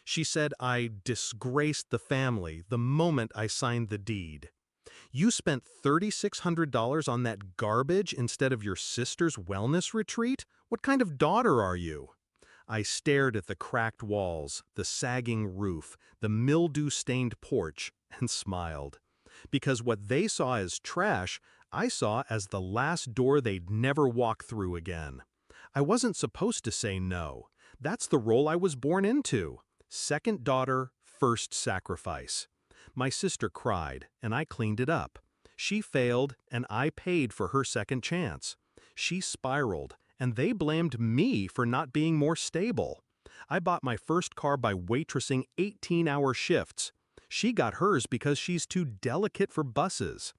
She said I disgraced the family the moment I signed the deed. You spent $3,600 on that garbage instead of your sister's wellness retreat? What kind of daughter are you? I stared at the cracked walls, the sagging roof, the mildew-stained porch, and smiled. Because what they saw as trash, I saw as the last door they'd never walk through again. I wasn't supposed to say no. That's the role I was born into. Second daughter, first sacrifice. My sister cried, and I cleaned it up. She failed, and I paid for her second chance. She spiraled, and they blamed me for not being more stable. I bought my first car by waitressing 18-hour shifts. She got hers because she's too delicate for buses.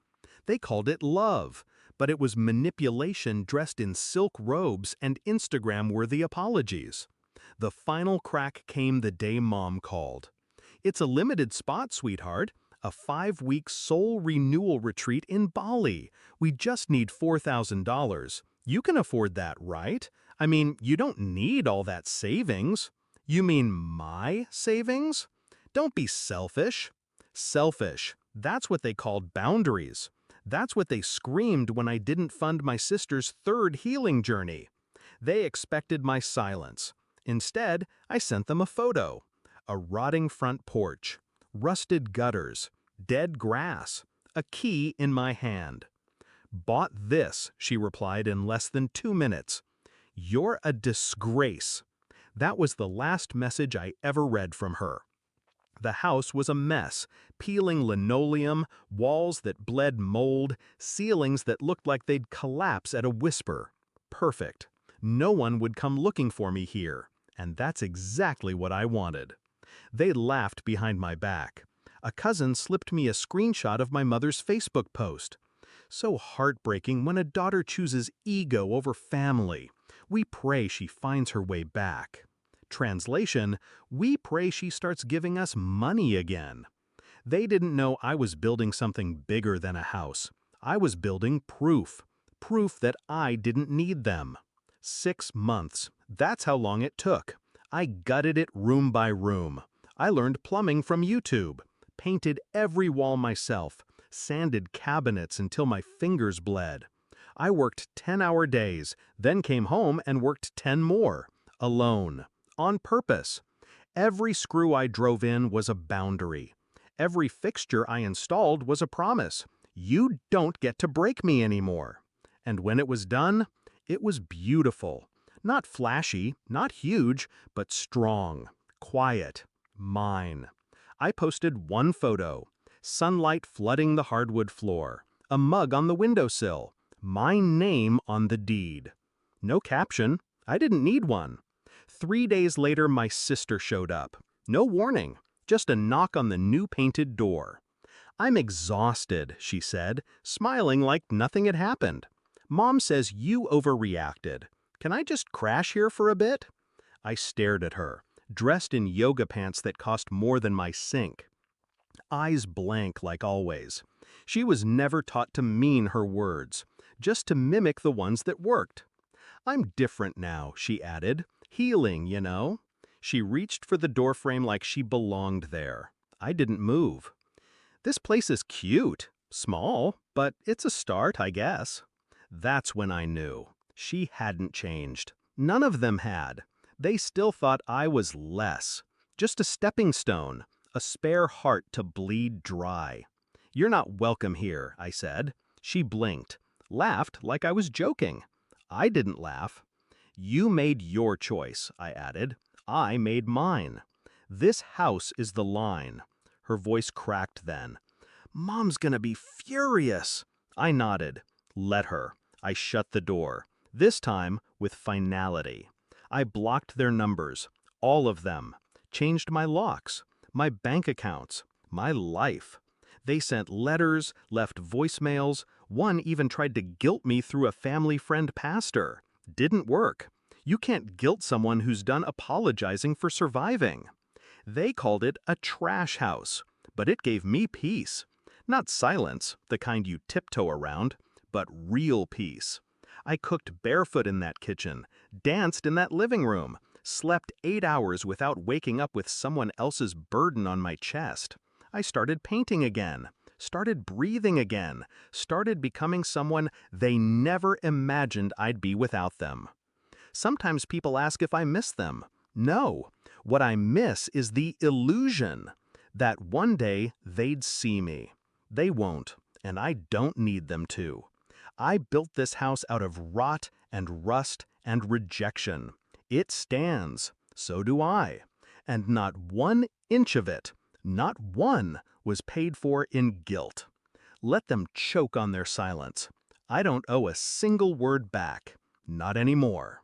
They called it love, but it was manipulation dressed in silk robes and Instagram-worthy apologies. The final crack came the day Mom called. "It's a limited spot, sweetheart. A 5-week soul renewal retreat in Bali. We just need $4,000. You can afford that, right? I mean, you don't need all that savings." "You mean my savings?" "Don't be selfish." Selfish. That's what they called boundaries. That's what they screamed when I didn't fund my sister's third healing journey. They expected my silence. Instead, I sent them a photo. A rotting front porch, rusted gutters, dead grass, a key in my hand. "Bought this," she replied in less than 2 minutes. "You're a disgrace." That was the last message I ever read from her. The house was a mess, peeling linoleum, walls that bled mold, ceilings that looked like they'd collapse at a whisper. Perfect. No one would come looking for me here, and that's exactly what I wanted. They laughed behind my back. A cousin slipped me a screenshot of my mother's Facebook post. So heartbreaking when a daughter chooses ego over family. We pray she finds her way back. Translation, we pray she starts giving us money again. They didn't know I was building something bigger than a house. I was building proof. Proof that I didn't need them. 6 months. That's how long it took. I gutted it room by room. I learned plumbing from YouTube. Painted every wall myself. Sanded cabinets until my fingers bled. I worked 10-hour days, then came home and worked 10 more. Alone. On purpose. Every screw I drove in was a boundary. Every fixture I installed was a promise. You don't get to break me anymore. And when it was done, it was beautiful. Not flashy, not huge, but strong, quiet, mine. I posted one photo. Sunlight flooding the hardwood floor. A mug on the windowsill. My name on the deed. No caption. I didn't need one. 3 days later, my sister showed up. No warning, just a knock on the new painted door. "I'm exhausted," she said, smiling like nothing had happened. "Mom says you overreacted. Can I just crash here for a bit?" I stared at her, dressed in yoga pants that cost more than my sink. Eyes blank like always. She was never taught to mean her words, just to mimic the ones that worked. "I'm different now," she added. "Healing, you know." She reached for the doorframe like she belonged there. I didn't move. "This place is cute. Small, but it's a start, I guess." That's when I knew. She hadn't changed. None of them had. They still thought I was less. Just a stepping stone, a spare heart to bleed dry. "You're not welcome here," I said. She blinked, laughed like I was joking. I didn't laugh. "You made your choice," I added. "I made mine. This house is the line." Her voice cracked then. "Mom's gonna be furious." I nodded. Let her. I shut the door. This time with finality. I blocked their numbers, all of them. Changed my locks, my bank accounts, my life. They sent letters, left voicemails. One even tried to guilt me through a family friend pastor. Didn't work. You can't guilt someone who's done apologizing for surviving. They called it a trash house, but it gave me peace. Not silence, the kind you tiptoe around, but real peace. I cooked barefoot in that kitchen, danced in that living room, slept 8 hours without waking up with someone else's burden on my chest. I started painting again, started breathing again, started becoming someone they never imagined I'd be without them. Sometimes people ask if I miss them. No, what I miss is the illusion that one day they'd see me. They won't, and I don't need them to. I built this house out of rot and rust and rejection. It stands. So do I. And not 1 inch of it, not one, was paid for in guilt. Let them choke on their silence. I don't owe a single word back. Not anymore.